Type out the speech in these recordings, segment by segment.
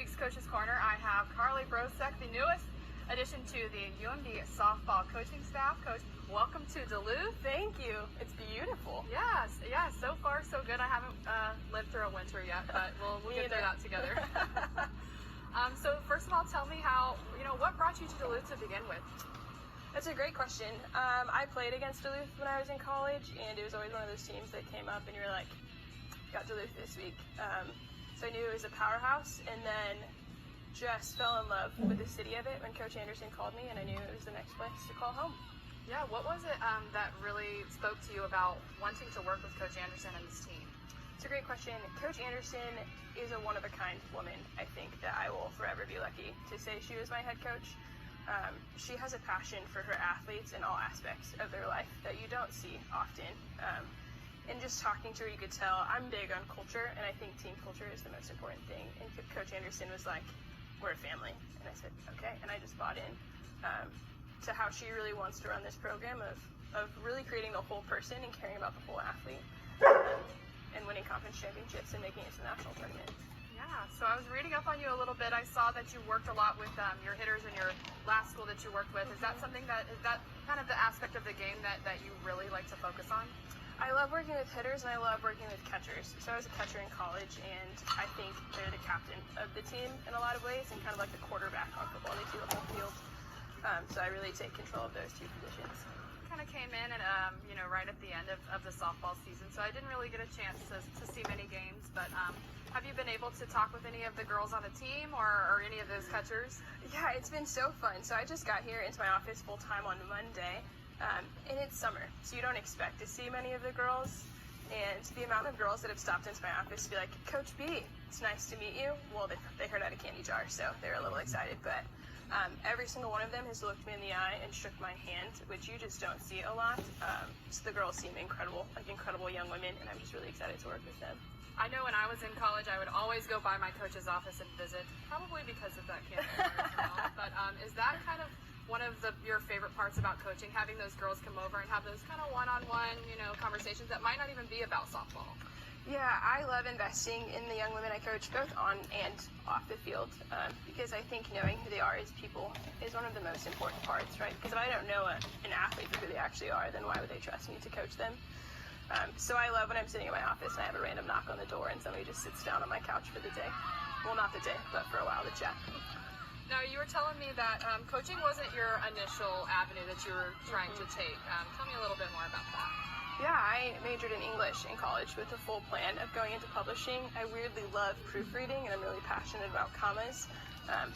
week's Coach's Corner, I have Carly Brosek, the newest addition to the UMD softball coaching staff. Coach, welcome to Duluth. Thank you. It's beautiful. Yes, so far so good. I haven't lived through a winter yet, but we'll get through that together. So first of all, tell me what brought you to Duluth to begin with? That's a great question. I played against Duluth when I was in college, and it was always one of those teams that came up and you're like, got Duluth this week. So I knew it was a powerhouse, and then just fell in love with the city of it when Coach Anderson called me, and I knew it was the next place to call home. Yeah, what was it that really spoke to you about wanting to work with Coach Anderson and this team? It's a great question. Coach Anderson is a one-of-a-kind woman. I think that I will forever be lucky to say she was my head coach. She has a passion for her athletes in all aspects of their life that you don't see often. And just talking to her, you could tell I'm big on culture, and I think team culture is the most important thing. And Coach Anderson was like, we're a family. And I said, okay. And I just bought in to how she really wants to run this program of really creating the whole person and caring about the whole athlete and winning conference championships and making it to the national tournament. Yeah, so I was reading up on you a little bit. I saw that you worked a lot with your hitters in your last school that you worked with. Is that something is that kind of the aspect of the game that you really like to focus on? I love working with hitters, and I love working with catchers. So I was a catcher in college, and I think they're the captain of the team in a lot of ways, and kind of like the quarterback on football. They see the whole field. So I really take control of those two positions. Kind of came in and right at the end of the softball season, so I didn't really get a chance to see many games. But have you been able to talk with any of the girls on the team or any of those catchers? Yeah, it's been so fun. So I just got here into my office full time on Monday. And it's summer, so you don't expect to see many of the girls. And the amount of girls that have stopped into my office to be like, Coach B, it's nice to meet you. Well, they heard out a candy jar, so they're a little excited. But every single one of them has looked me in the eye and shook my hand, which you just don't see a lot. So the girls seem incredible, like incredible young women, and I'm just really excited to work with them. I know when I was in college, I would always go by my coach's office and visit, probably because of that candy jar. But is that kind of one of your favorite parts about coaching, having those girls come over and have those kind of one-on-one, conversations that might not even be about softball? Yeah, I love investing in the young women I coach, both on and off the field, because I think knowing who they are as people is one of the most important parts, right? Because if I don't know an athlete for who they actually are, then why would they trust me to coach them? So I love when I'm sitting in my office and I have a random knock on the door and somebody just sits down on my couch for the day. Well, not the day, but for a while to chat. Now, you were telling me that coaching wasn't your initial avenue that you were trying to take. Tell me a little bit more about that. Yeah, I majored in English in college with a full plan of going into publishing. I weirdly love proofreading, and I'm really passionate about commas.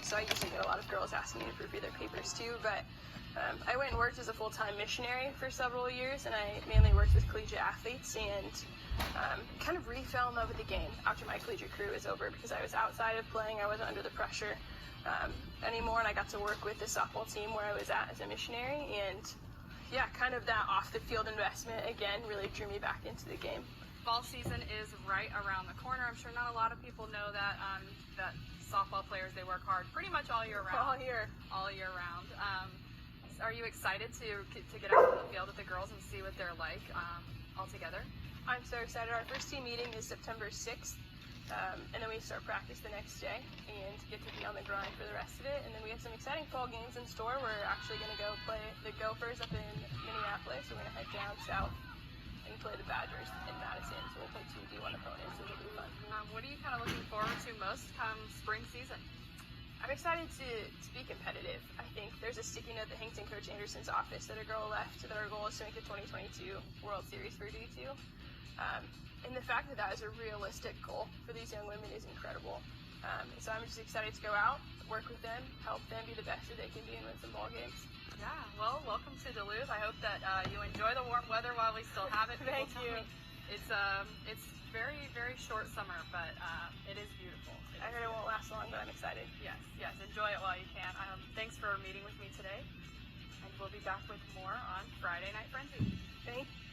So I usually get a lot of girls asking me to proofread their papers too, but I went and worked as a full-time missionary for several years, and I mainly worked with collegiate athletes and kind of fell in love with the game after my collegiate career was over because I was outside of playing. I wasn't under the pressure anymore, and I got to work with the softball team where I was at as a missionary, and yeah, kind of that off-the-field investment again really drew me back into the game. Fall season is right around the corner. I'm sure not a lot of people know that that softball players, they work hard pretty much all year round. All year round. Are you excited to get out on the field with the girls and see what they're like all together? I'm so excited. Our first team meeting is September 6th. And then we start practice the next day and get to be on the grind for the rest of it. And then we have some exciting fall games in store. We're actually going to go play the Gophers up in Minneapolis. We're going to head down south and play the Badgers in Madison. So we'll play two D1 opponents, which will be fun. What are you kind of looking forward to most come spring season? I'm excited to be competitive. I think there's a sticky note that hangs in Coach Anderson's office that a girl left that our goal is to make the 2022 World Series for D2. And the fact that that is a realistic goal for these young women is incredible. So I'm just excited to go out, work with them, help them be the best that they can be and win some ball games. Yeah, well, welcome to Duluth. I hope that you enjoy the warm weather while we still have it. Thank you. It's very, very short summer, but it is beautiful. I heard it won't last long, but I'm excited. Yes, enjoy it while you can. Thanks for meeting with me today, and we'll be back with more on Friday Night Frenzy. Thank you.